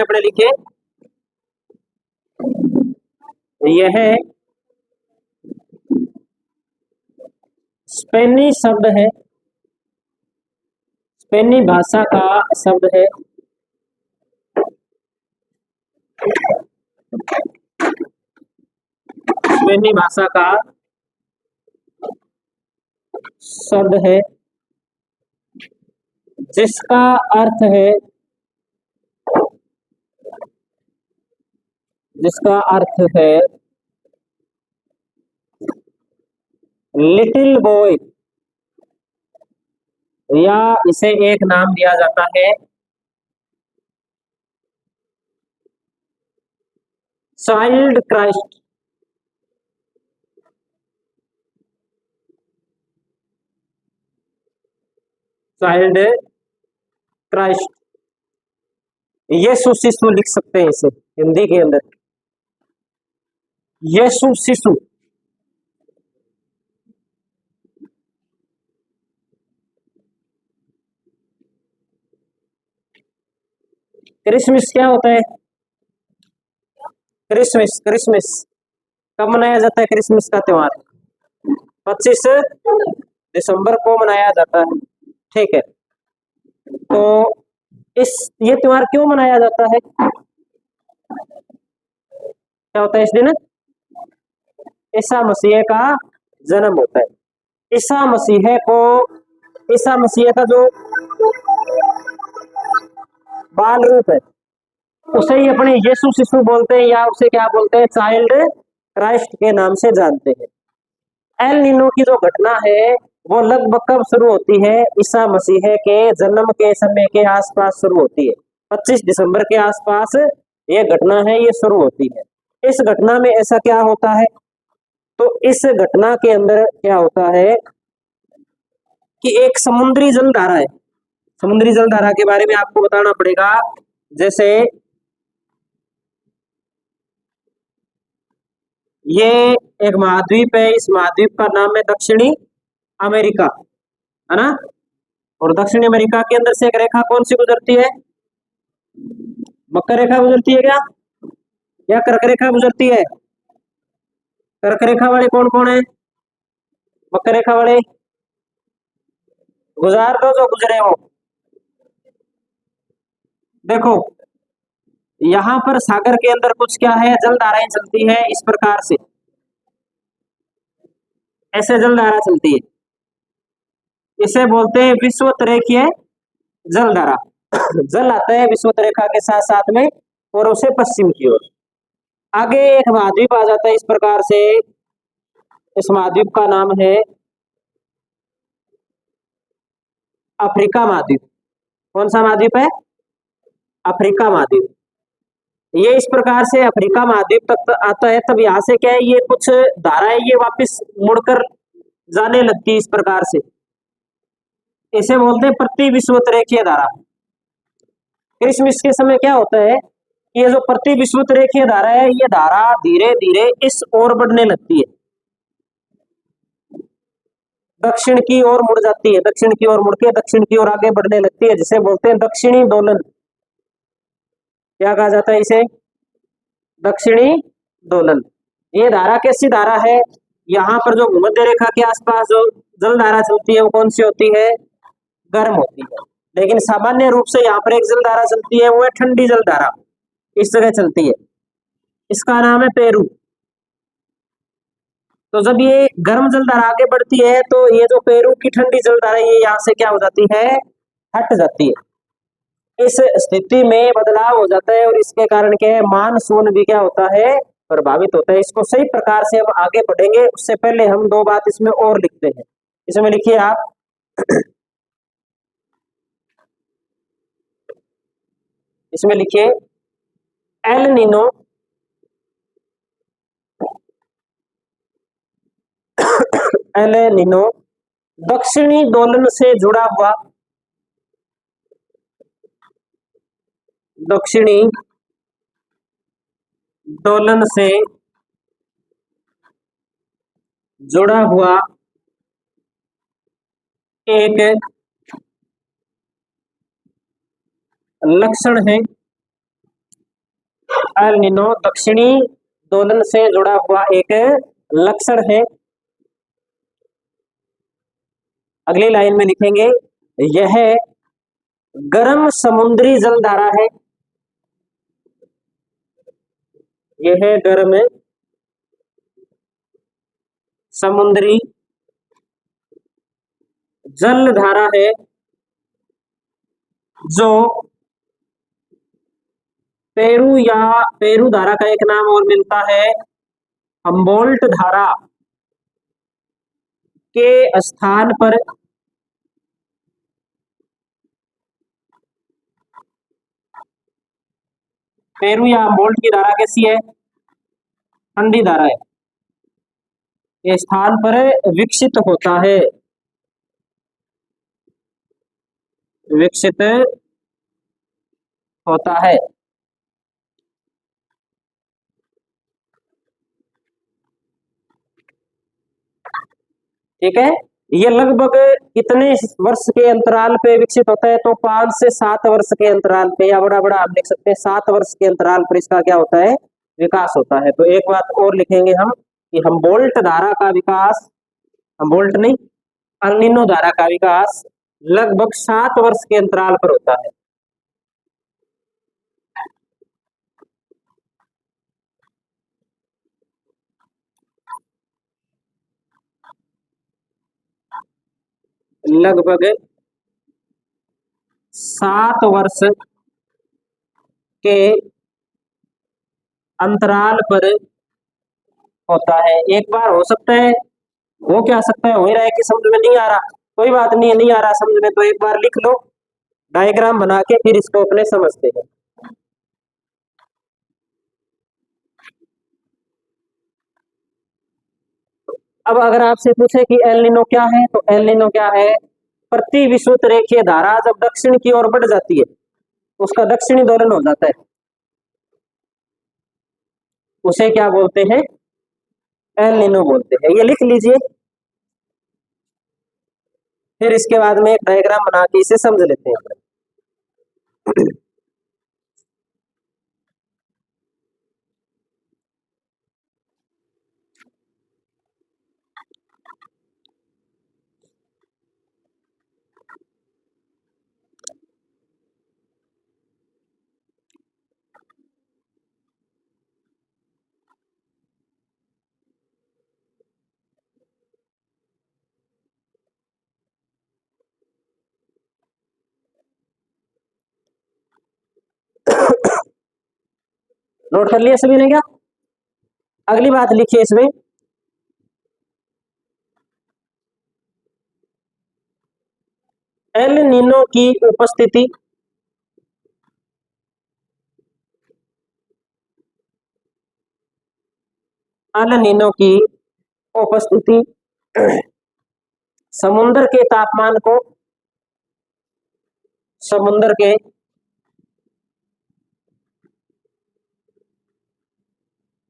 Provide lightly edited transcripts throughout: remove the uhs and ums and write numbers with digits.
अपने लिखे, यह स्पेनी शब्द है, स्पेनी भाषा का शब्द है। स्पेनी भाषा का शब्द है जिसका अर्थ है, जिसका अर्थ है लिटिल बॉय, या इसे एक नाम दिया जाता है चाइल्ड क्राइस्ट। चाइल्ड क्राइस्ट, यीशु शिशु लिख सकते हैं इसे हिंदी के अंदर, यीशु शिशु। क्रिसमस क्या होता है? क्रिसमस, क्रिसमस कब मनाया जाता है? क्रिसमस का त्योहार 25 दिसंबर को मनाया जाता है। ठीक है, तो ये त्योहार क्यों मनाया जाता है? क्या होता है इस दिन? ईसा मसीह का जन्म होता है। ईसा मसीह का जो बाल रूप है उसे ही अपने यीशु शिशु बोलते हैं, या उसे क्या बोलते हैं? चाइल्ड क्राइस्ट के नाम से जानते हैं। एल नीनो की जो घटना है वो लगभग कब शुरू होती है? ईसा मसीह के जन्म के समय के आसपास शुरू होती है। 25 दिसंबर के आसपास ये घटना है, ये शुरू होती है। इस घटना में ऐसा क्या होता है? तो इस घटना के अंदर क्या होता है कि एक समुद्री जलधारा है। समुद्री जलधारा के बारे में आपको बताना पड़ेगा। जैसे ये एक महाद्वीप है, इस महाद्वीप का नाम है दक्षिणी अमेरिका, है ना? और दक्षिणी अमेरिका के अंदर से एक रेखा कौन सी गुजरती है? मकर रेखा गुजरती है क्या, या कर्क रेखा गुजरती है? कर्क रेखा वाले कौन कौन है? मकर रेखा वाले गुजार दो जो गुजरे हो। देखो यहां पर सागर के अंदर कुछ क्या है, जलधाराएं चलती है इस प्रकार से, ऐसे जलधारा चलती है, इसे बोलते हैं विषुवत रेखीय जलधारा। जल आता है विषुवत रेखा के साथ साथ में, और उसे पश्चिम की ओर आगे एक महाद्वीप आ जाता है इस प्रकार से। इस महाद्वीप का नाम है अफ्रीका महाद्वीप। कौन सा महाद्वीप है? अफ्रीका महाद्वीप। ये इस प्रकार से अफ्रीका महाद्वीप तक आता है। तब यहाँ से क्या है, ये कुछ धाराएं ये वापस मुड़कर जाने लगती है इस प्रकार से, इसे बोलते हैं प्रति विषुवत रेखीय धारा। क्रिसमस के समय क्या होता है, ये जो प्रति विषुवत रेखीय धारा है, ये धारा धीरे धीरे इस ओर बढ़ने लगती है, दक्षिण की ओर मुड़ जाती है, दक्षिण की ओर मुड़ के दक्षिण की ओर आगे बढ़ने लगती है, जिसे बोलते हैं दक्षिणी दोलन। क्या कहा जाता है इसे? दक्षिणी दोलन। ये धारा कैसी धारा है? यहाँ पर जो भूमध्य रेखा के आसपास जो जल धारा चलती है वो कौन सी होती है? गर्म होती है। लेकिन सामान्य रूप से यहाँ पर एक जल धारा चलती है, वो है ठंडी जल धारा, इस जगह चलती है, इसका नाम है पेरू। तो जब ये गर्म जलधारा आगे बढ़ती है तो ये जो पेरू की ठंडी जलधारा ये यहाँ से क्या हो जाती है? हट जाती है। इस स्थिति में बदलाव हो जाता है, और इसके कारण क्या है, मानसून भी क्या होता है? प्रभावित होता है। इसको सही प्रकार से हम आगे बढ़ेंगे, उससे पहले हम दो बात इसमें और लिखते हैं। इसमें लिखिए आप इसमें लिखिए एल नीनो एल नीनो दक्षिणी दोलन से जुड़ा हुआ, दक्षिणी दोलन से जुड़ा हुआ एक लक्षण है, एल निनो दक्षिणी दोलन से जुड़ा हुआ एक लक्षण है। अगली लाइन में लिखेंगे यह गर्म समुद्री जल धारा है। यह गर्म समुद्री जल धारा है जो पेरू धारा का एक नाम और मिलता है हम्बोल्ट धारा के स्थान पर पेरू या हम्बोल्ट की धारा कैसी है? ठंडी धारा है। ये स्थान पर विकसित होता है, विकसित होता है। ठीक है, ये लगभग कितने वर्ष के अंतराल पे विकसित होता है? तो 5 से 7 वर्ष के अंतराल पे, या बड़ा बड़ा आप लिख सकते हैं 7 वर्ष के अंतराल पर इसका क्या होता है? विकास होता है। तो एक बात और लिखेंगे हम कि हम्बोल्ट धारा का विकास, हम्बोल्ट नहीं, एल नीनो धारा का विकास लगभग 7 वर्ष के अंतराल पर होता है। लगभग 7 वर्ष के अंतराल पर होता है। एक बार हो सकता है, वो क्या सकता है, हो ही रहा है कि समझ में नहीं आ रहा, कोई बात नहीं है, नहीं आ रहा समझ में तो एक बार लिख लो डायग्राम बना के, फिर इसको अपने समझते हैं। अब अगर आपसे पूछे कि एल नीनो क्या है, तो एल नीनो क्या है? प्रति विषुवत रेखीय धारा जब दक्षिण की ओर बढ़ जाती है, उसका दक्षिणी दोलन हो जाता है, उसे क्या बोलते हैं? एल नीनो बोलते हैं। ये लिख लीजिए, फिर इसके बाद में एक डायग्राम बना के इसे समझ लेते हैं। नोट कर लिया सभी ने क्या? अगली बात लिखिए इसमें, एल नीनो की उपस्थिति, एल नीनो की उपस्थिति समुद्र के तापमान को, समुद्र के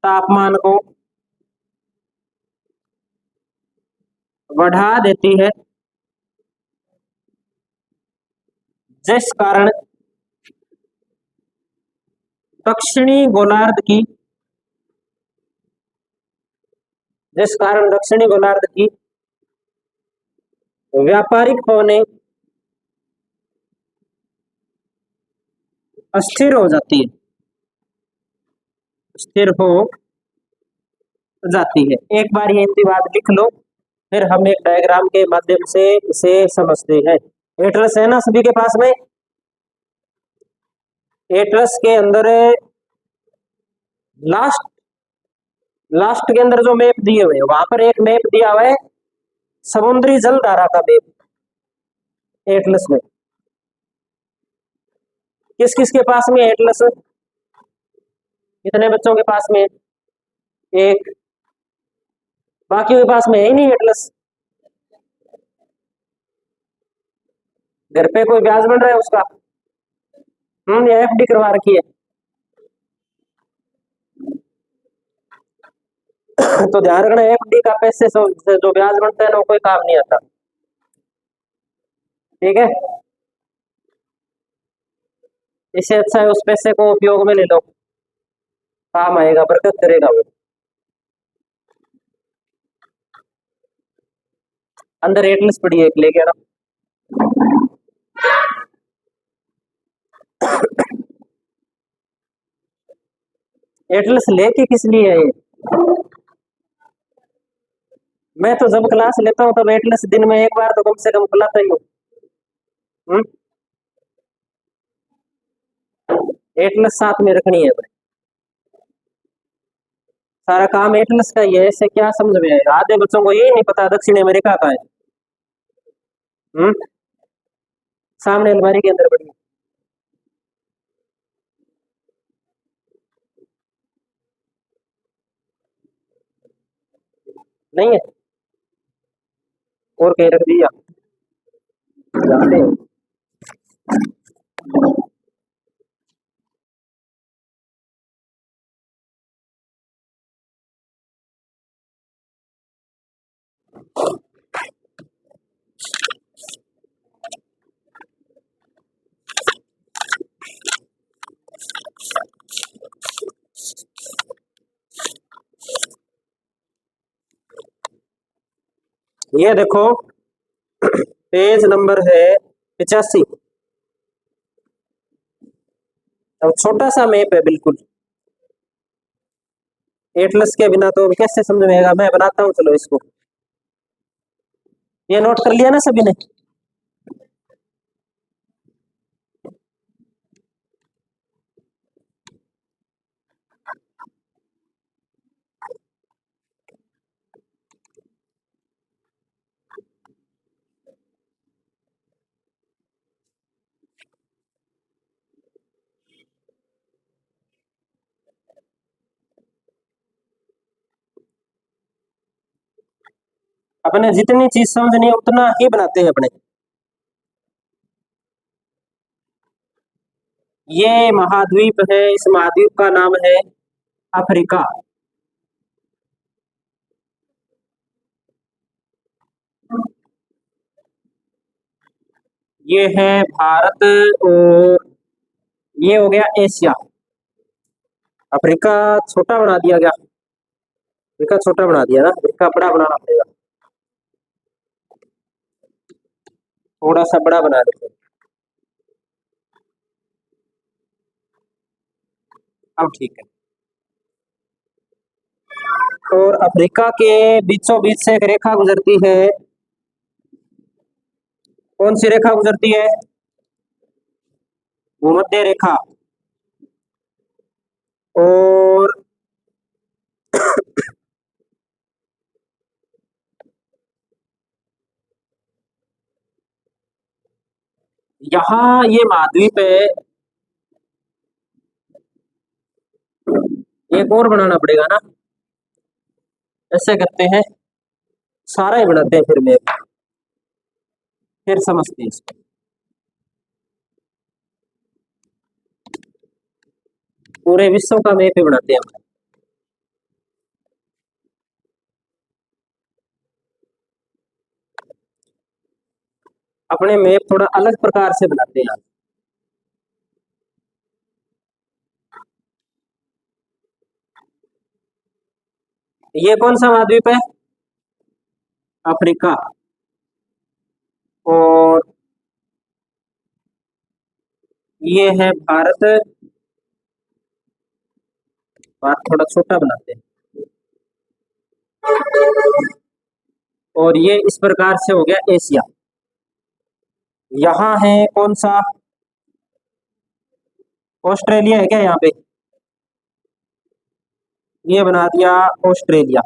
तापमान को बढ़ा देती है, जिस कारण दक्षिणी गोलार्ध की, जिस कारण दक्षिणी गोलार्ध की व्यापारिक पवनें अस्थिर हो जाती है, स्थिर हो जाती है। एक बार ये हिंदी बात लिख लो, फिर हम एक डायग्राम के माध्यम से इसे समझते हैं। एटलस है ना सभी के पास में? एटलस के अंदर लास्ट लास्ट के अंदर जो मैप दिए हुए हैं, वहां पर एक मैप दिया हुआ है समुद्री जल धारा का मैप एटलस में। किस किस के पास में एटलस? कितने बच्चों के पास में? एक। बाकी के पास में है ही नहीं एटलस। घर पे कोई ब्याज बन रहा है उसका? या एफडी करवा रखी है? तो ध्यान रखना, एफडी का पैसे से जो ब्याज बनता है ना, वो कोई काम नहीं आता। ठीक है, इससे अच्छा है उस पैसे को उपयोग में ले लो। काम आएगा, बरकत करेगा वो। अंदर एटलस पड़ी है, एक लेके आना। एटलस लेके किस लिए है? मैं तो जब क्लास लेता हूँ तब एटलस दिन में एक बार तो कम से कम खुलाता ही हूँ। एटलस साथ में रखनी है भाई। सारा काम एटलस का ही है, ऐसे क्या समझ में आए? आधे बच्चों को ये नहीं पता दक्षिण अमेरिका का है। हम्म सामने अलमारी के अंदर पड़ी है। नहीं है? और कहीं रख दिया? जानते हैं। ये देखो, पेज नंबर है 85। अब छोटा सा मैप है बिल्कुल। एटलस के बिना तो कैसे समझ में आएगा? मैं बनाता हूँ, चलो इसको। ये नोट कर लिया ना सभी ने? अपने जितनी चीज समझनी है उतना ही बनाते हैं अपने। ये महाद्वीप है, इस महाद्वीप का नाम है अफ्रीका। ये है भारत, और ये हो गया एशिया। अफ्रीका छोटा बना दिया गया। अफ्रीका छोटा बना दिया ना, अफ्रीका बड़ा बनाना पड़ेगा। थोड़ा सा बड़ा बना देते हैं। अब ठीक है। और अफ्रीका के बीचों बीच से एक रेखा गुजरती है। कौन सी रेखा गुजरती है? भूमध्य रेखा। और यहाँ ये महाद्वीप है। एक और बनाना पड़ेगा ना, ऐसे करते हैं, सारा ही बनाते हैं फिर मैप, फिर समझते हैं इसको। पूरे विश्व का मैप ही बनाते हैं हम। अपने मैप थोड़ा अलग प्रकार से बनाते हैं। ये कौन सा महाद्वीप है? अफ्रीका। और ये है भारत। भारत थोड़ा छोटा बनाते हैं। और ये इस प्रकार से हो गया एशिया। यहाँ है कौन सा? ऑस्ट्रेलिया है क्या यहाँ पे? ये बना दिया ऑस्ट्रेलिया।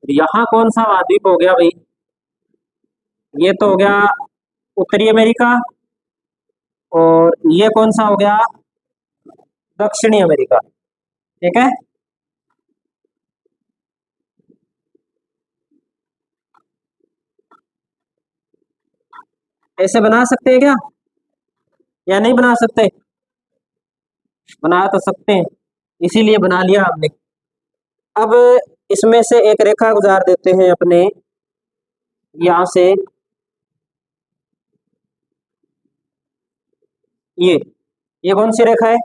यहाँ कौन सा महाद्वीप हो गया भाई? ये तो हो गया उत्तरी अमेरिका। और ये कौन सा हो गया? दक्षिणी अमेरिका। ठीक है। ऐसे बना सकते हैं क्या, या नहीं बना सकते? बना तो सकते हैं, इसीलिए बना लिया हमने। अब इसमें से एक रेखा गुजार देते हैं अपने यहां से। ये ये कौन सी रेखा है?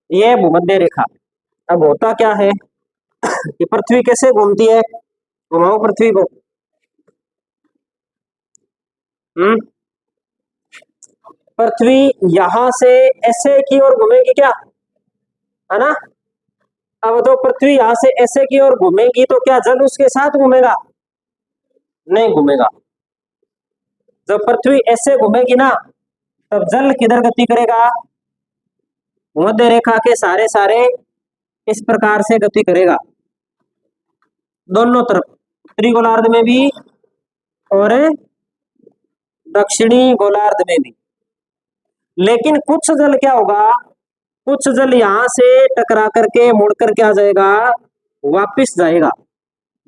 ये भूमध्य रेखा। अब होता क्या है कि पृथ्वी कैसे घूमती है, घुमाओ पृथ्वी को। हम्म पृथ्वी यहां से ऐसे की ओर घूमेगी क्या, है ना। अब तो पृथ्वी यहां से ऐसे की ओर घूमेगी तो क्या जल उसके साथ घूमेगा, नहीं घूमेगा। जब पृथ्वी ऐसे घूमेगी ना तब जल किधर गति करेगा, भूमध्य रेखा के सारे सारे इस प्रकार से गति करेगा, दोनों तरफ, उत्तरी गोलार्ध में भी और दक्षिणी गोलार्ध में भी। लेकिन कुछ जल क्या होगा, कुछ जल यहां से टकरा करके मुड़ करके आ जाएगा, वापिस जाएगा।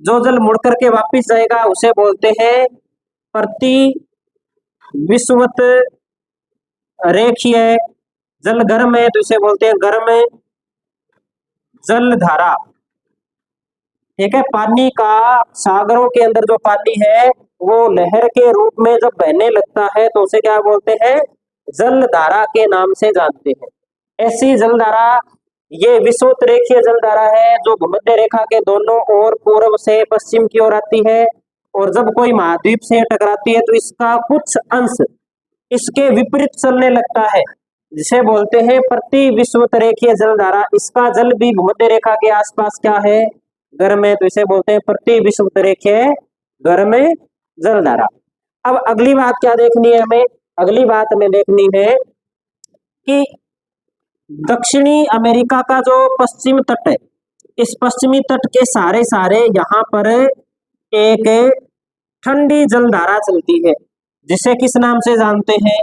जो जल मुड़ करके वापिस जाएगा उसे बोलते हैं प्रति विषुवत रेखीय जल। गर्म है तो इसे बोलते हैं गर्म जल धारा। ठीक है, पानी का सागरों के अंदर जो पानी है वो लहर के रूप में जब बहने लगता है तो उसे क्या बोलते हैं, जल धारा के नाम से जानते हैं। ऐसी जल धारा ये विषुवत रेखीय जल धारा है जो भूमध्य रेखा के दोनों ओर पूर्व से पश्चिम की ओर आती है, और जब कोई महाद्वीप से टकराती है तो इसका कुछ अंश इसके विपरीत चलने लगता है, जिसे बोलते हैं प्रति विषुवत रेखीय जल धारा। इसका जल भी भूमध्य रेखा के आसपास क्या है, गर्म है, तो इसे बोलते हैं प्रति विषुवत रेखीय गर्म जल धारा। अब अगली बात क्या देखनी है हमें, अगली बात हमें देखनी है कि दक्षिणी अमेरिका का जो पश्चिम तट है, इस पश्चिमी तट के सारे सारे यहाँ पर एक ठंडी जलधारा चलती है, जिसे किस नाम से जानते हैं,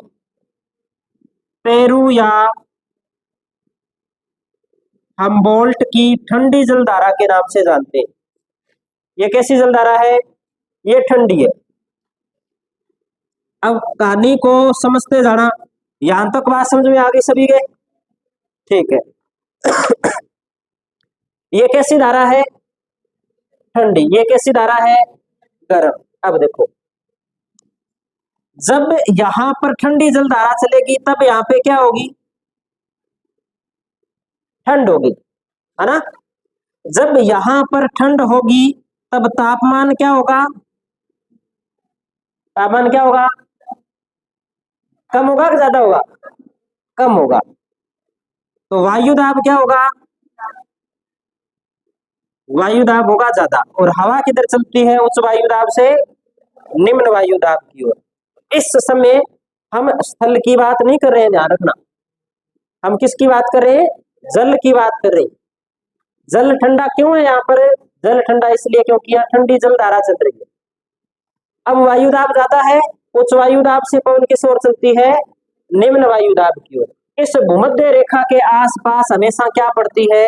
पेरू या हम्बोल्ट की ठंडी जलधारा के नाम से जानते हैं। ये कैसी जलधारा है, ये ठंडी है। अब कहानी को समझते जाना, यहां तक बात समझ में आ गई सभी के, ठीक है। ये कैसी धारा है, ठंडी। ये कैसी धारा है, गर्म। अब देखो, जब यहां पर ठंडी जलधारा चलेगी तब यहां पे क्या होगी, ठंड होगी, है ना। जब यहां पर ठंड होगी तब तापमान क्या होगा, तापमान क्या होगा, कम होगा कि ज्यादा होगा, कम होगा। तो वायु दाब क्या होगा, वायु दाब होगा ज्यादा। और हवा किधर चलती है, उच्च वायु दाब से निम्न वायु दाब की ओर। इस समय हम स्थल की बात नहीं कर रहे हैं, ध्यान रखना, हम किसकी बात कर रहे हैं, जल की बात कर रहे हैं। जल ठंडा क्यों है यहाँ पर, जल ठंडा इसलिए क्योंकि यहाँ ठंडी जल धारा चल रही है। अब वायु दाब ज्यादा है, उच्च वायु दाब से पवन किस ओर चलती है, निम्न वायु दाब की ओर। इस भूमध्य रेखा के आसपास हमेशा क्या पड़ती है,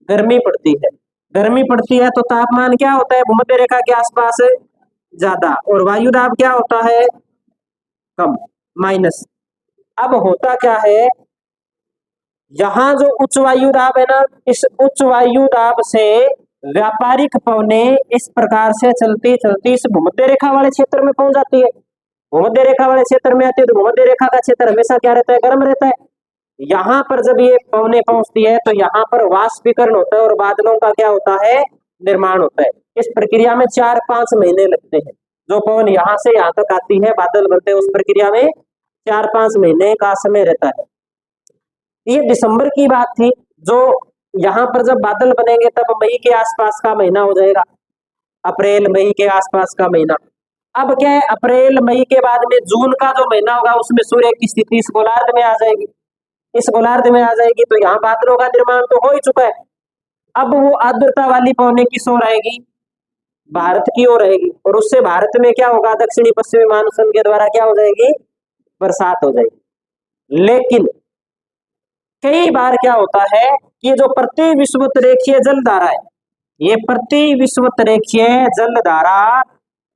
गर्मी पड़ती है। गर्मी पड़ती है तो तापमान क्या होता है भूमध्य रेखा के आसपास, ज्यादा, और वायु दाब क्या होता है, कम, माइनस। अब होता क्या है, यहाँ जो उच्च वायु दाब है ना, इस उच्च वायु दाब से व्यापारिक पवनें इस प्रकार से चलती चलती इस भूमध्य रेखा वाले क्षेत्र में पहुंच जाती है। भूमध्य रेखा वाले क्षेत्र में आती है तो भूमध्य रेखा का क्षेत्र हमेशा क्या रहता है, गर्म रहता है। यहाँ पर जब ये पवनें पहुंचती है तो यहाँ पर वाष्पीकरण होता है और बादलों का क्या होता है, निर्माण होता है। इस प्रक्रिया में 4-5 महीने लगते हैं। जो पवन यहाँ से यहाँ तक आती है, बादल बनते हैं, उस प्रक्रिया में 4-5 महीने का समय रहता है। ये दिसंबर की बात थी, जो यहाँ पर जब बादल बनेंगे तब मई के आसपास का महीना हो जाएगा, अप्रैल मई के आसपास का महीना। अब क्या है, अप्रैल मई के बाद में जून का जो महीना होगा उसमें सूर्य की स्थिति इस गोलार्ध में आ जाएगी, इस गोलार्ध में आ जाएगी तो यहाँ बादलों का निर्माण तो हो ही चुका है। अब वो आर्द्रता वाली पवनें किस ओर आएगी, भारत की ओर रहेगी, और उससे भारत में क्या होगा, दक्षिणी पश्चिमी मानसून के द्वारा क्या हो जाएगी, बरसात हो जाएगी। लेकिन कई बार क्या होता है कि जो प्रति विषुवत रेखीय जल धारा है, ये प्रति विषुवत रेखीय जल धारा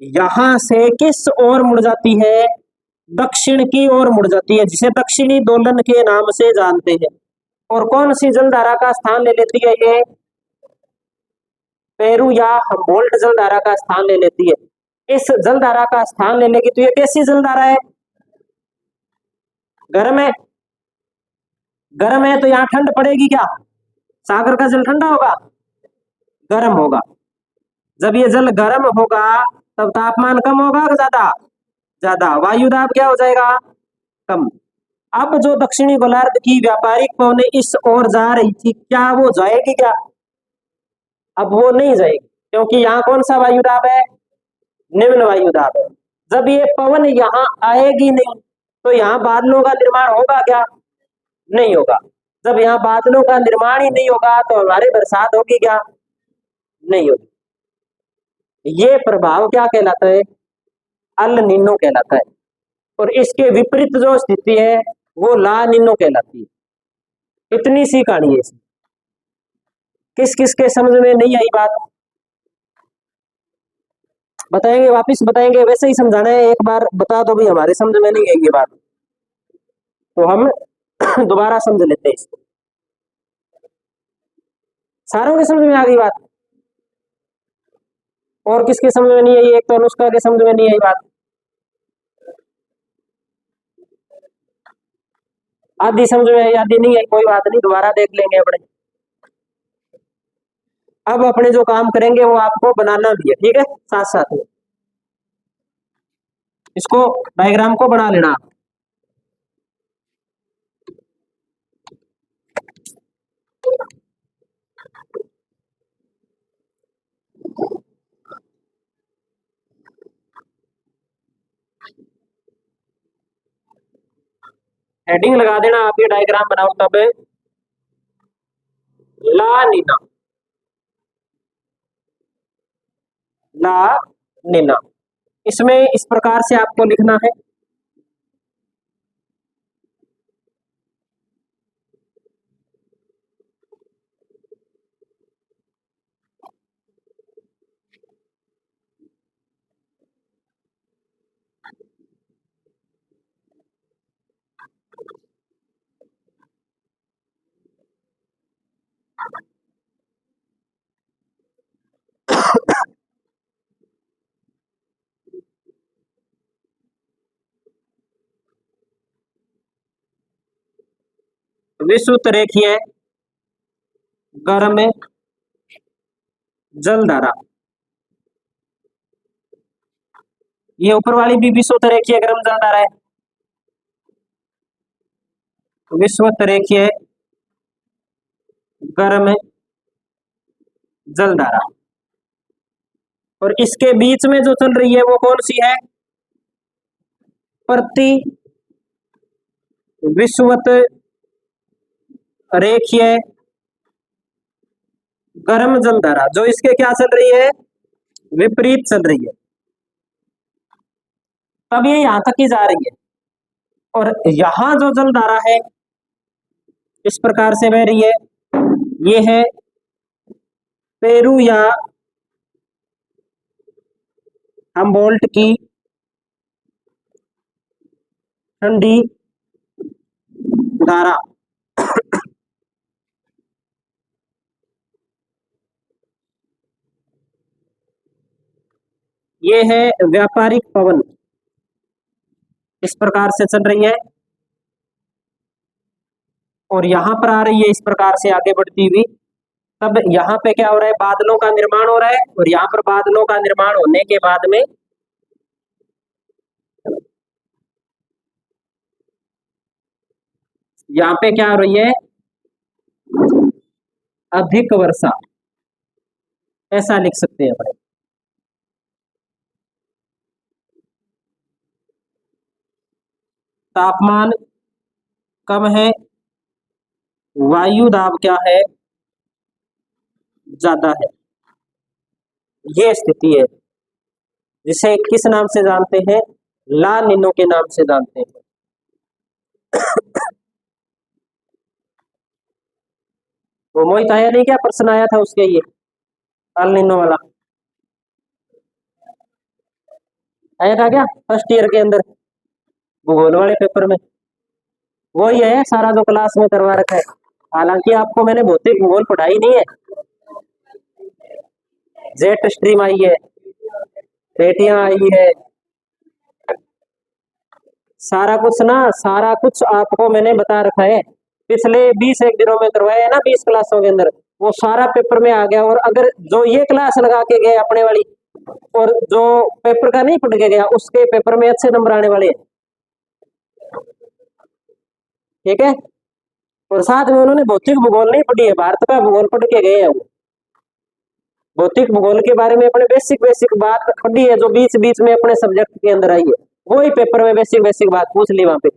यहां से किस ओर मुड़ जाती है, दक्षिण की ओर मुड़ जाती है, जिसे दक्षिणी दोलन के नाम से जानते हैं। और कौन सी जल धारा का स्थान ले लेती है, ये पेरू या हम्बोल्ट जल धारा का स्थान ले लेती है। इस जल धारा का स्थान ले लेगी तो ये कैसी जल धारा है, गर्म है। गर्म है तो यहाँ ठंड पड़ेगी क्या? सागर का जल ठंडा होगा? गर्म होगा। जब ये जल गर्म होगा तब तापमान कम होगा कि ज्यादा? ज्यादा। वायु दाब क्या हो जाएगा? कम। अब जो दक्षिणी गोलार्ध की व्यापारिक पवनें इस ओर जा रही थी, क्या वो जाएगी क्या? अब वो नहीं जाएगी, क्योंकि यहाँ कौन सा वायु दाब है? निम्न वायु दाब है। जब ये पवन यहाँ आएगी नहीं तो यहाँ बादलों का निर्माण होगा क्या? नहीं होगा। जब यहाँ बादलों का निर्माण ही नहीं होगा तो हमारे बरसात होगी क्या? नहीं होगी। ये प्रभाव क्या कहलाता है? अल नीनो कहलाता है। और इसके विपरीत जो स्थिति है वो ला नीनो कहलाती है। इतनी सी कहानी है इसमें। किस किस के समझ में नहीं आई बात? बताएंगे, वापिस बताएंगे, वैसे ही समझाना है, एक बार बता दो भी हमारे समझ में नहीं आई ये बात तो हम दोबारा समझ लेते हैं इसको। सारों के समझ में आ गई बात? और किसके समझ में नहीं आई? एक तो अनुष्का के समझ में नहीं आई बात। आधी समझ में आई, आधी नहीं आई, कोई बात नहीं, दोबारा देख लेंगे अपने। अब अपने जो काम करेंगे वो आपको बनाना भी है, ठीक है, साथ साथ में इसको डायग्राम को बना लेना। हेडिंग लगा देना, आप ये डायग्राम बनाओ तब। ला नीना, ला नीना, इसमें इस प्रकार से आपको लिखना है। विषुवत रेखीय गर्म जल धारा, ये ऊपर वाली भी विषुवत रेखीय गर्म जल धारा है। विषुवत रेखीय गर्म जल धारा, और इसके बीच में जो चल रही है वो कौन सी है? प्रति विषुवत रेखीय गर्म जल धारा, जो इसके क्या चल रही है? विपरीत चल रही है। तब ये यहां तक ही जा रही है, और यहां जो जल धारा है इस प्रकार से बह रही है, ये है पेरू या हम्बोल्ट की ठंडी धारा। ये है व्यापारिक पवन, इस प्रकार से चल रही है, और यहां पर आ रही है इस प्रकार से आगे बढ़ती हुई। तब यहाँ पे क्या हो रहा है? बादलों का निर्माण हो रहा है, और यहाँ पर बादलों का निर्माण होने के बाद में यहाँ पे क्या हो रही है? अधिक वर्षा, ऐसा लिख सकते हैं अपने। तापमान कम है, वायु दाब क्या है? ज्यादा है। ये स्थिति है जिसे किस नाम से जानते हैं? ला निनो के नाम से जानते हैं। वो मोहित आया नहीं क्या? प्रश्न आया था उसके, ये अल निनो वाला आया था क्या फर्स्ट ईयर के अंदर भूगोल वाले पेपर में? वही है सारा जो क्लास में करवा रखा है। हालांकि आपको मैंने भौतिक भूगोल पढ़ाई नहीं है। जेट स्ट्रीम आई है, पेटियां आई है, सारा कुछ ना, सारा कुछ आपको मैंने बता रखा है। पिछले 20 एक दिनों में करवाया है ना 20 क्लासों के अंदर, वो सारा पेपर में आ गया। और अगर जो ये क्लास लगा के गए अपने वाली और जो पेपर का नहीं पढ़ के गया उसके पेपर में अच्छे नंबर आने वाले हैं। ठीक है। और साथ में उन्होंने भौतिक भूगोल नहीं पढ़ी है, भारत का भूगोल पढ़ के गए हैं वो। भौतिक भूगोल के बारे में अपने बेसिक बेसिक बात पढ़ी है जो बीच बीच में अपने सब्जेक्ट के अंदर आई है, वही पेपर में बेसिक बेसिक बात पूछ ली वहां पे।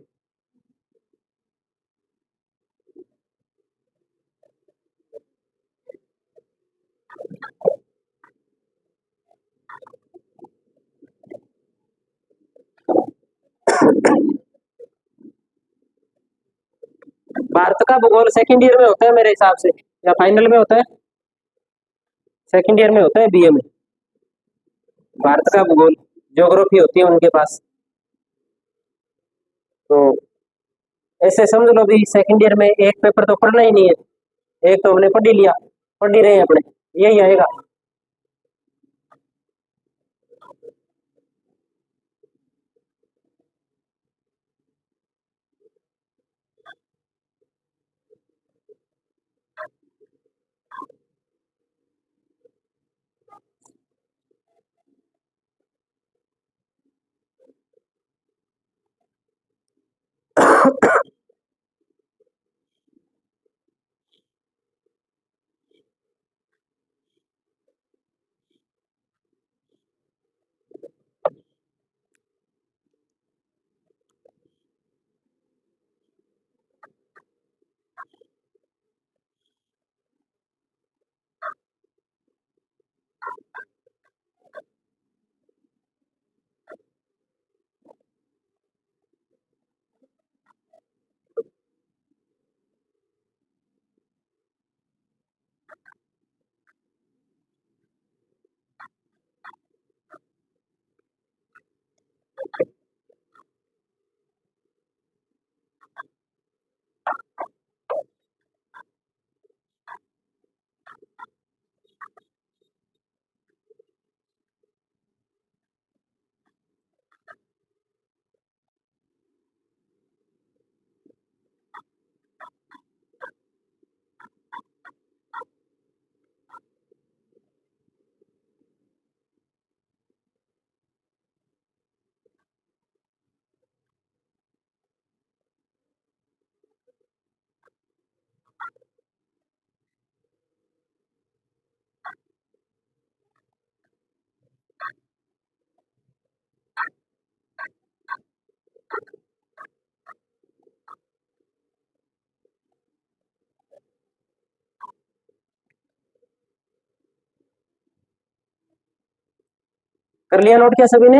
भारत का भूगोल सेकंड ईयर में होता है मेरे हिसाब से, या फाइनल में होता है? सेकंड ईयर में होता है बीए में। भारत का भूगोल ज्योग्राफी होती है उनके पास। तो ऐसे समझ लो भी सेकंड ईयर में एक पेपर तो पढ़ना ही नहीं है, एक तो हमने पढ़ ही लिया, पढ़ ही रहे हैं अपने, यही आएगा। कर लिया नोट क्या सभी ने?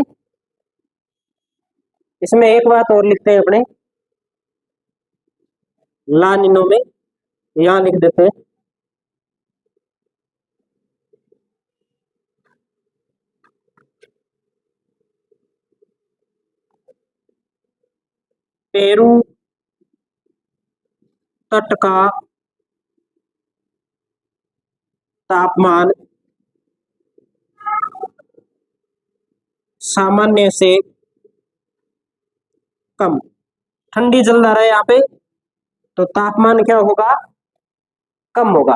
इसमें एक बात और लिखते हैं अपने ला निनो में, यहां लिख देते हैं पेरू तट का तापमान सामान्य से कम, ठंडी जलधारा है यहाँ पे, तो तापमान क्या होगा? कम होगा।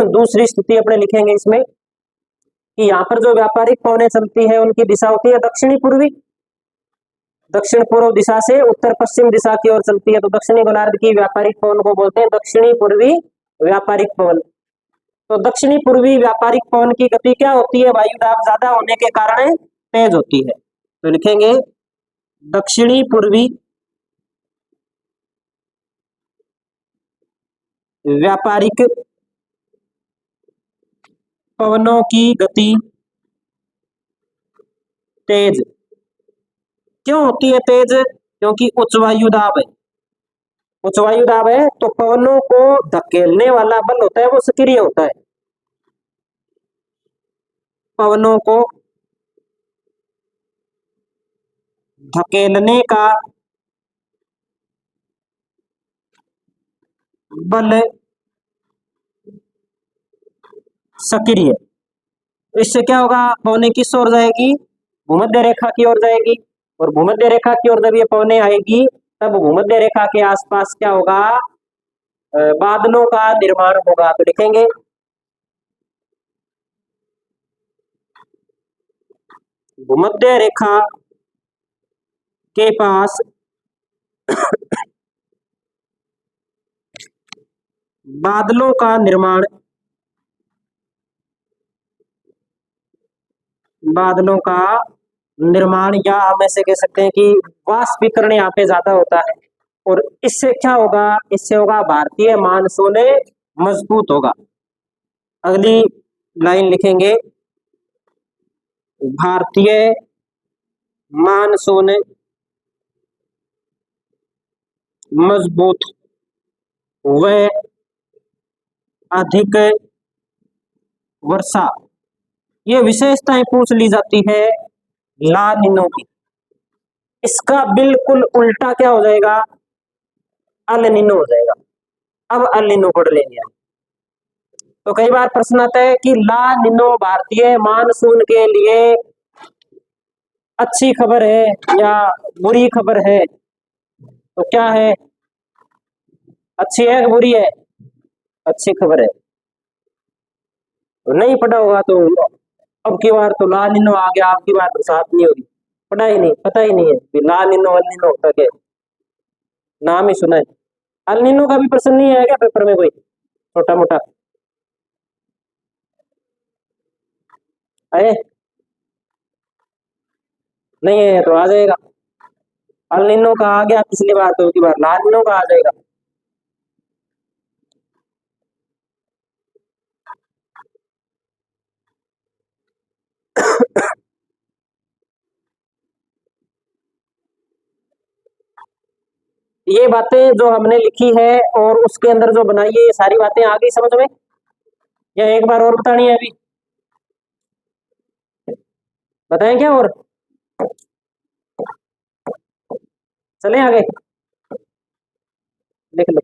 दूसरी स्थिति अपने लिखेंगे इसमें कि यहाँ पर जो व्यापारिक पवनें चलती है उनकी दिशा होती है दक्षिणी पूर्वी, दक्षिण पूर्व दिशा से उत्तर पश्चिम दिशा की ओर चलती है, तो दक्षिणी गोलार्ध की व्यापारिक पवन को बोलते हैं दक्षिणी पूर्वी व्यापारिक पवन। तो दक्षिणी पूर्वी व्यापारिक पवन की गति क्या होती है? वायु दाब ज्यादा होने के कारण तेज होती है, तो लिखेंगे दक्षिणी पूर्वी व्यापारिक पवनों की गति तेज क्यों होती है? तेज क्योंकि उच्च वायु दाब है, उच्च वायु दाब है तो पवनों को धकेलने वाला बल होता है वो सक्रिय होता है, पवनों को धकेलने का बल सक्रिय। इससे क्या होगा? पवनें किस ओर जाएगी? भूमध्य रेखा की ओर जाएगी, और भूमध्य रेखा की ओर जब ये पवनें आएगी तब भूमध्य रेखा के आसपास क्या होगा? बादलों का निर्माण होगा, तो लिखेंगे भूमध्य रेखा के पास बादलों का निर्माण, बादलों का निर्माण, या हम ऐसे कह सकते हैं कि वाष्पीकरण यहाँ पे ज्यादा होता है। और इससे क्या होगा, इससे होगा भारतीय मानसून मजबूत होगा। अगली लाइन लिखेंगे भारतीय मानसून मजबूत व अधिक वर्षा। ये विशेषताएं पूछ ली जाती है ला निनो की। इसका बिल्कुल उल्टा क्या हो जाएगा, अल निनो हो जाएगा। अब अल निनो पढ़ लेंगे हम। तो कई बार प्रश्न आता है कि ला निनो भारतीय मानसून के लिए अच्छी खबर है या बुरी खबर है, तो क्या है, अच्छी है कि बुरी है, अच्छी खबर है। तो नहीं पढ़ा होगा तो अब की बार तो ला निनो आ गया, आपकी बार बरसात नहीं होगी, पढ़ा ही नहीं, पता ही नहीं है कि ला निनो अल निनो होता क्या है, नाम ही सुना है। अल निनो का भी प्रश्न नहीं है क्या पेपर में कोई छोटा मोटा है? नहीं है तो आ जाएगा। अल निनो का आ गया पिछली बार, तो की बार ला निनो का आ जाएगा। ये बातें जो हमने लिखी है और उसके अंदर जो बनाई है, ये सारी बातें आ गई समझ में, या एक बार और बतानी है अभी, बताएं क्या और चले आगे, लिख लो।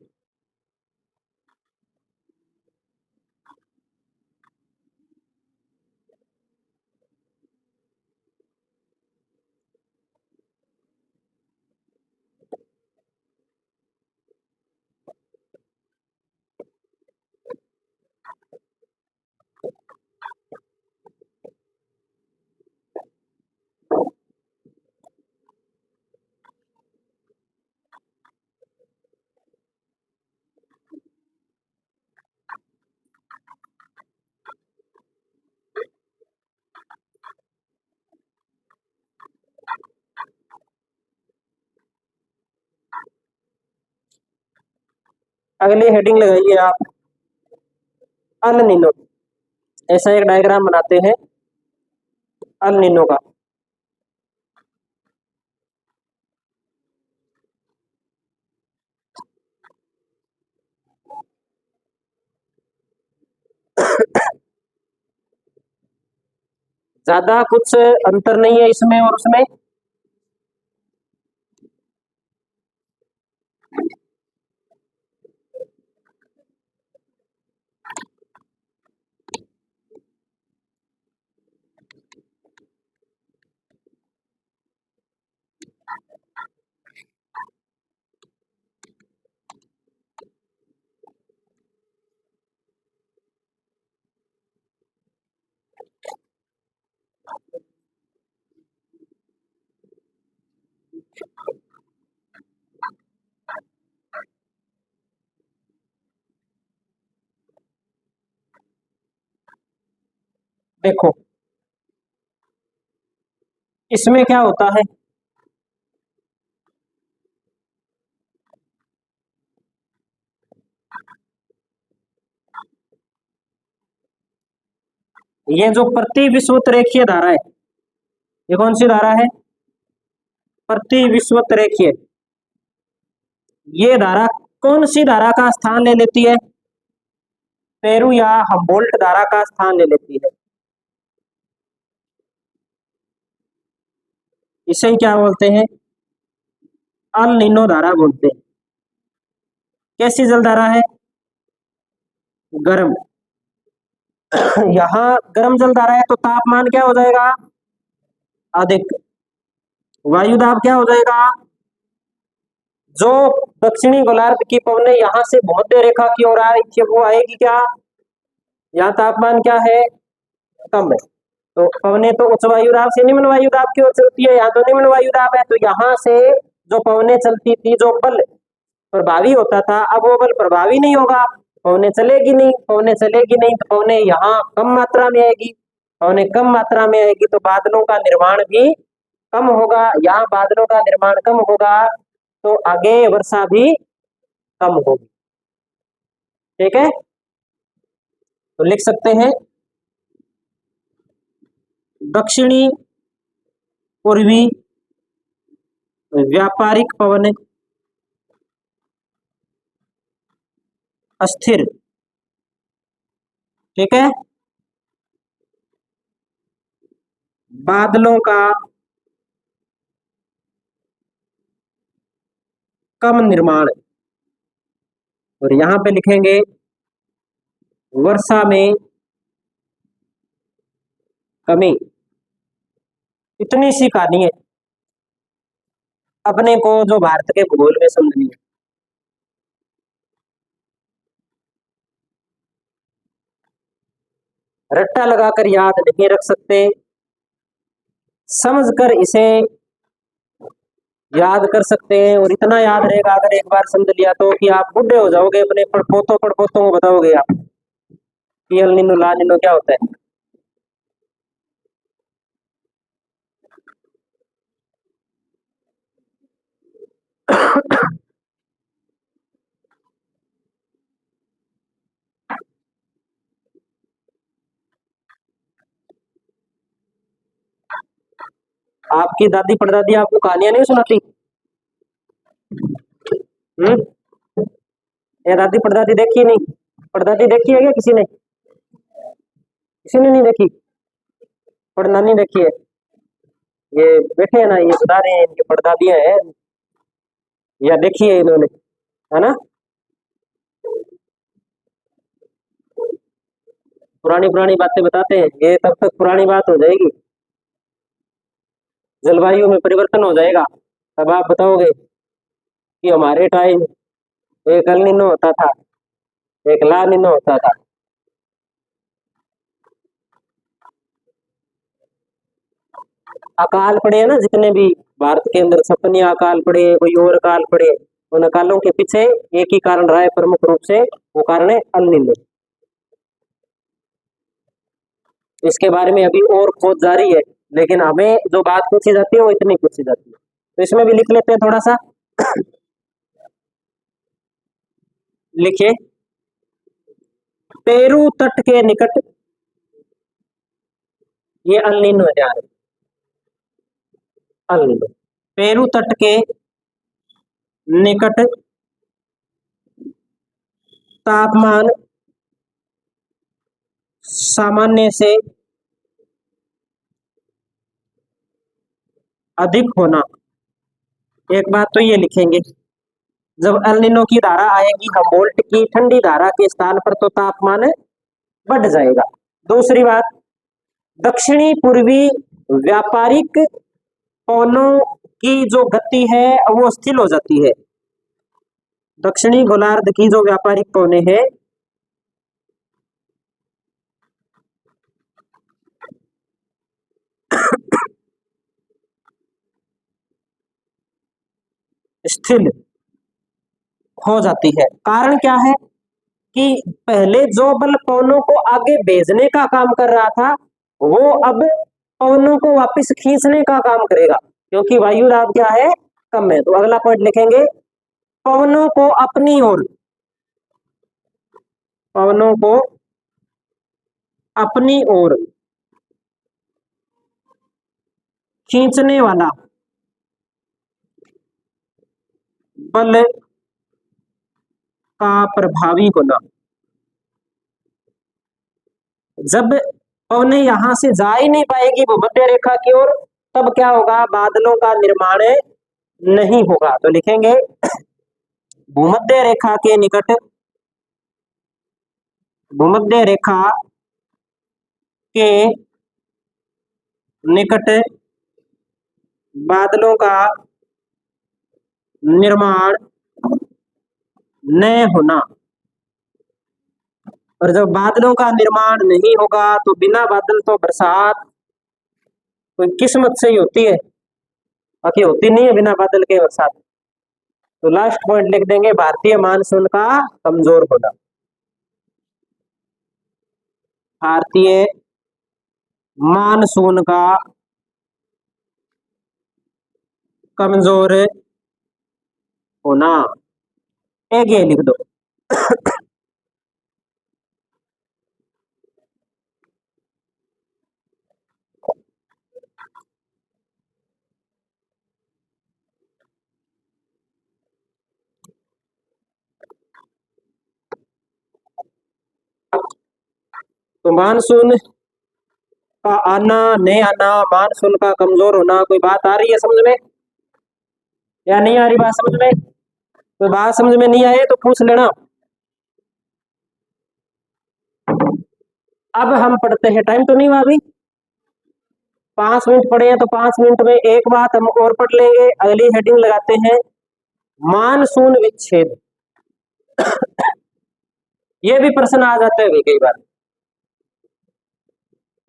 अगली हेडिंग लगाइए आप, अल निनो। ऐसा एक डायग्राम बनाते हैं अल निनो का। ज्यादा कुछ अंतर नहीं है इसमें और उसमें। देखो इसमें क्या होता है, ये जो प्रति विषुवत रेखीय धारा है, ये कौन सी धारा है, प्रति विषुवत रेखीय। ये धारा कौन सी धारा का स्थान ले लेती है, पेरू या हम्बोल्ट धारा का स्थान ले लेती है। इसे ही क्या बोलते हैं, अल नीनो धारा बोलते हैं। कैसी जल धारा है, गर्म। यहाँ गर्म जल धारा है तो तापमान क्या हो जाएगा, अधिक। वायु दाब क्या हो जाएगा, जो दक्षिणी गोलार्ध की पवनें यहाँ से भूमध्य रेखा की ओर आ रही थी वो आएगी क्या, यहाँ तापमान क्या है, कम है, तो पवनें तो उच्च वायु दाब से निम्न वायु दाब की ओर चलती है, यहाँ तो निम्न वायु दाब है, तो यहाँ से जो पवनें चलती थी, जो बल प्रभावी होता था, अब वो बल प्रभावी नहीं होगा, पवनें चलेगी नहीं, पवनें चलेगी नहीं तो पवनें यहाँ कम मात्रा में आएगी, पवनें कम मात्रा में आएगी तो बादलों का निर्माण भी कम होगा, यहाँ बादलों का निर्माण कम होगा तो आगे वर्षा भी कम होगी। ठीक है, तो लिख सकते हैं दक्षिणी पूर्वी व्यापारिक पवन अस्थिर। ठीक है, बादलों का कम निर्माण, और यहां पे लिखेंगे वर्षा में कमी। इतनी सी कहानी है, अपने को जो भारत के भूगोल में समझनी है। रट्टा लगाकर याद नहीं रख सकते, समझकर इसे याद कर सकते हैं, और इतना याद रहेगा अगर एक बार समझ लिया तो कि आप बूढ़े हो जाओगे, अपने पड़पोतों को बताओगे आप कि एल नीनो ला नीनो क्या होता है। आपकी दादी परदादी आपको कहानियां नहीं सुनाती? ये दादी परदादी देखी नहीं? परदादी देखी है क्या किसी ने? किसी ने नहीं देखी? परनानी देखी है? ये बैठे हैं ना, ये बता रहे हैं इनकी परदादियां है, या देखी है इन्होंने, है ना? पुरानी पुरानी बातें बताते हैं, ये तब तक पुरानी बात हो जाएगी, जलवायु में परिवर्तन हो जाएगा, तब आप बताओगे कि हमारे टाइम एक एल नीनो होता था, एक ला नीनो होता था। अकाल पड़े हैं ना जितने भी भारत के अंदर, सपनी अकाल पड़े, कोई और अकाल पड़े, उन अकालों के पीछे एक ही कारण रहा है प्रमुख रूप से, वो कारण है एल नीनो। इसके बारे में अभी और खोज जारी है, लेकिन हमें जो बात पूछी जाती है वो इतनी पूछी जाती है, तो इसमें भी लिख लेते हैं थोड़ा सा। लिखिए, पेरू तट के निकट, ये एल नीनो है, ध्यान, एल नीनो, पेरू तट के निकट तापमान सामान्य से अधिक होना। एक बात तो ये लिखेंगे, जब एल नीनो की धारा आएगी हमवोल्ट की ठंडी धारा के स्थान पर तो तापमान बढ़ जाएगा। दूसरी बात, दक्षिणी पूर्वी व्यापारिक पवनों की जो गति है वो स्थिर हो जाती है। दक्षिणी गोलार्ध की जो व्यापारिक पवनें हैं स्थिर हो जाती है। कारण क्या है कि पहले जो बल पवनों को आगे भेजने का काम कर रहा था वो अब पवनों को वापस खींचने का काम करेगा, क्योंकि वायु दाब क्या है, कम है। तो अगला पॉइंट लिखेंगे, पवनों को अपनी ओर, पवनों को अपनी ओर खींचने वाला बल का प्रभावी होना। जब पवनें यहां से जा ही नहीं पाएगी भूमध्य रेखा की ओर, तब क्या होगा, बादलों का निर्माण नहीं होगा। तो लिखेंगे, भूमध्य रेखा के निकट, भूमध्य रेखा के निकट बादलों का निर्माण न होना। और जब बादलों का निर्माण नहीं होगा तो बिना बादल तो बरसात कोई किस्मत से ही होती है, बाकी होती नहीं है बिना बादल के बरसात। तो लास्ट पॉइंट लिख देंगे भारतीय मानसून का कमजोर होना। भारतीय मानसून का कमजोर होना, एक ये लिख दो। तो मानसून का आना नहीं आना, मानसून का कमजोर होना, कोई बात आ रही है समझ में या नहीं आ रही बात समझ में? कोई बात समझ में नहीं आए तो पूछ लेना। अब हम पढ़ते हैं, टाइम तो नहीं हुआ अभी, 5 मिनट पढ़े हैं तो 5 मिनट में एक बात हम और पढ़ लेंगे। अगली हेडिंग लगाते हैं मानसून विच्छेद। ये भी प्रश्न आ जाता है कई बार,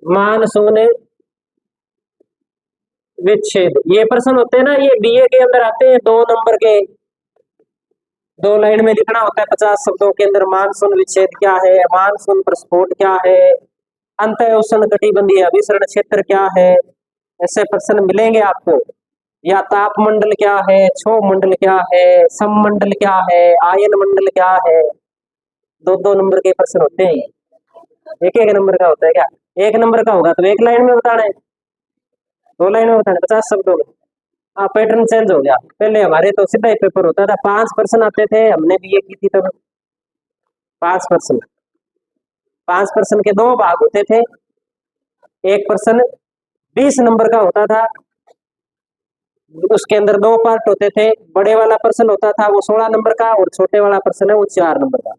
मानसून विच्छेद। ये प्रश्न होते हैं ना, ये बीए के अंदर आते हैं, 2 नंबर के, 2 लाइन में लिखना होता है 50 शब्दों के अंदर मानसून विच्छेद क्या है, मानसून प्रस्फोट क्या है, अंत उष्ण कटिबंधीय अभिसरण क्षेत्र क्या है। ऐसे प्रश्न मिलेंगे आपको। या तापमंडल क्या है, क्षोभ मंडल क्या है, सममंडल क्या है, आयन मंडल क्या है। 2-2 नंबर के प्रश्न होते हैं। एक एक नंबर का होता है क्या? 1 नंबर का होगा तो 1 लाइन में बताना है, 2 लाइन में बताना है, 50 शब्दों में। हाँ, पैटर्न चेंज हो गया। पहले हमारे तो सीधा ही पेपर होता था, 5 प्रश्न आते थे, हमने बीए की थी तब। 5 प्रश्न, 5 प्रश्न के 2 भाग होते थे। एक प्रश्न 20 नंबर का होता था, उसके अंदर 2 पार्ट होते थे। बड़े वाला प्रश्न होता था वो 16 नंबर का, और छोटे वाला प्रश्न है वो 4 नंबर का।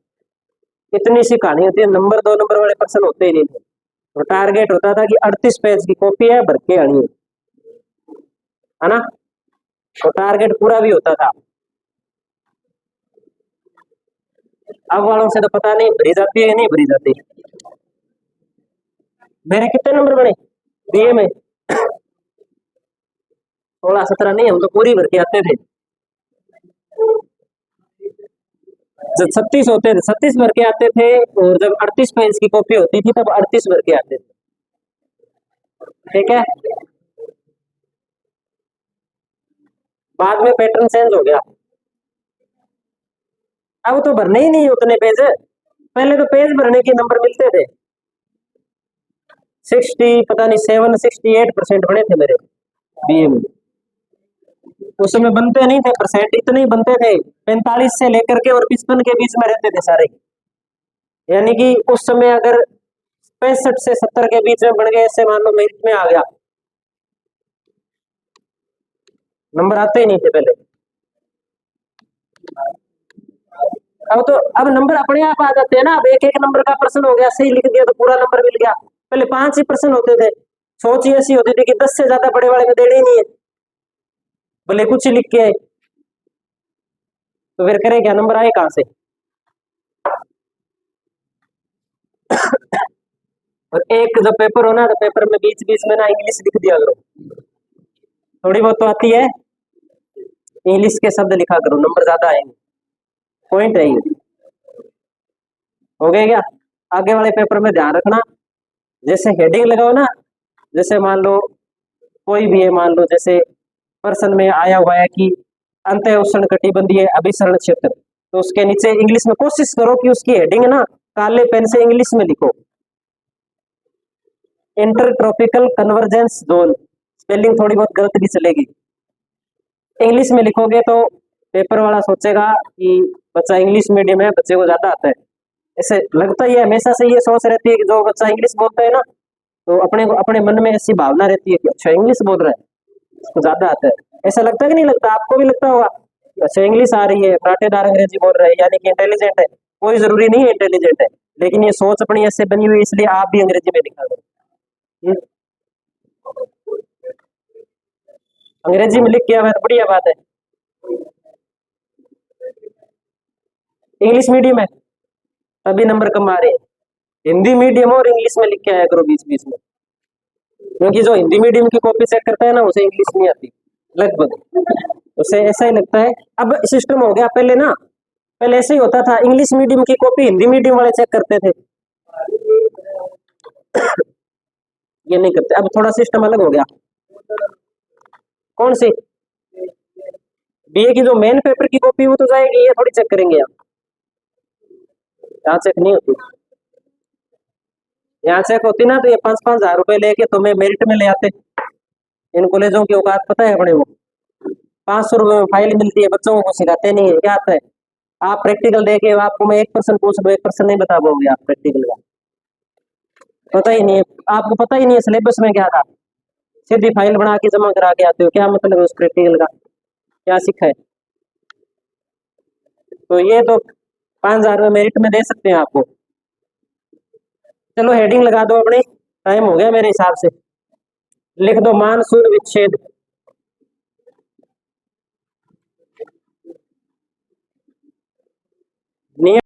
इतनी सी कहानी होती है, नंबर 2 नंबर वाले प्रश्न होते ही नहीं थे। तो टारगेट होता था कि 38 पेज की कॉपी है, भर के आनी है ना। तो टारगेट पूरा भी होता था। अब वालों से तो पता नहीं भरी जाती है या नहीं भरी जाती। मेरे कितने नंबर बने बीए में? 16-17 नहीं, हम तो पूरी भर के आते थे। जब 36 होते थे 36 भर के आते थे, और जब 38 पेज की कॉपी होती थी तब 38 भर के आते थे। ठीक है, बाद में पैटर्न चेंज हो गया। अब तो भरने ही नहीं उतने पेज। पहले तो पेज भरने के नंबर मिलते थे, 60 पता नहीं 768% बने थे मेरे बीए में। उस समय बनते नहीं थे परसेंट, इतने ही बनते थे, 45 से लेकर के और 55 के बीच में रहते थे सारे। यानी कि उस समय अगर 65 से 70 के बीच में बन गए, ऐसे मान लो मेरिट में आ गया, नंबर आते ही नहीं थे पहले। अब नंबर अपने आप आ जाते हैं ना। अब एक एक नंबर का प्रश्न हो गया, सही लिख दिया तो पूरा नंबर मिल गया। पहले 5 ही प्रश्न होते थे, सोच ही ऐसी होती थी कि 10 से ज्यादा बड़े वाले में देने ही नहीं है, भले कुछ ही लिख के आए। तो फिर करें क्या, नंबर आए कहां से? और एक जब पेपर होना तो पेपर में बीच बीच में ना इंग्लिश लिख दिया करो, थोड़ी बहुत तो आती है, इंग्लिश के शब्द लिखा करो, नंबर ज्यादा आएंगे। पॉइंट है ये। हो गया क्या? आगे वाले पेपर में ध्यान रखना, जैसे हेडिंग लगाओ ना, जैसे मान लो कोई भी है, मान लो जैसे प्रश्न में आया हुआ है कि अंत उष्ण कटिबंधीय अभिसरण क्षेत्र, तो उसके नीचे इंग्लिश में कोशिश करो कि उसकी हेडिंग ना काले पेन से इंग्लिश में लिखो, inter tropical convergence zone. Spelling थोड़ी बहुत गलत भी चलेगी, इंग्लिश में लिखोगे तो पेपर वाला सोचेगा कि बच्चा इंग्लिश मीडियम है, बच्चे को ज्यादा आता है। ऐसे लगता ही है, हमेशा से ये सोच रहती है कि जो बच्चा इंग्लिश बोलता है ना, तो अपने मन में ऐसी भावना रहती है कि अच्छा इंग्लिश बोल रहा है, उसको ज्यादा आता है। ऐसा लगता है कि नहीं लगता? आपको भी लगता होगा अच्छा इंग्लिश आ रही है, पराठेदार अंग्रेजी बोल रहे हैं, यानी कि इंटेलिजेंट है। कोई जरूरी नहीं है इंटेलिजेंट है, लेकिन ये सोच अपनी ऐसे बनी हुई, इसलिए आप भी अंग्रेजी में लिखा करो। हम्म, अंग्रेजी में लिख के आवे तो बढ़िया बात है। इंग्लिश मीडियम है तभी नंबर कम आ रहे हैं। हिंदी मीडियम और इंग्लिश में लिख के आया करो बीच बीच में, क्योंकि जो हिंदी मीडियम की कॉपी चेक करता है ना उसे इंग्लिश नहीं आती लगभग, उसे ऐसा ही लगता है। अब सिस्टम हो गया, पहले ना पहले ऐसे ही होता था, इंग्लिश मीडियम की कॉपी हिंदी मीडियम वाले चेक करते थे, ये नहीं करते। अब थोड़ा सिस्टम अलग हो गया। कौन सी? बीए की जो मेन पेपर की कॉपी वो तो जाएगी, ये थोड़ी चेक करेंगे आप, यहाँ चेक नहीं होती। यहाँ चेक होती ना तो ये 5-5 हजार रुपए लेके तुम्हें मेरिट में ले आते। इन कॉलेजों की औकात पता है अपने को, 500 रुपए में फाइल मिलती है, बच्चों को सिखाते नहीं है। क्या आता है? आप प्रैक्टिकल देके आपको मैं 1% पूछ दो, 1% नहीं बता पाओगे आप प्रैक्टिकल का, पता ही नहीं है आपको, पता ही नहीं है सिलेबस में क्या था, सीधी फाइल बना के जमा करा के आते हो, क्या मतलब है उस प्रैक्टिकल का, क्या सीखा है? तो ये तो 5,000 में मेरिट में दे सकते हैं आपको। चलो हेडिंग लगा दो अपने, टाइम हो गया मेरे हिसाब से, लिख दो मान सूर्य विच्छेद।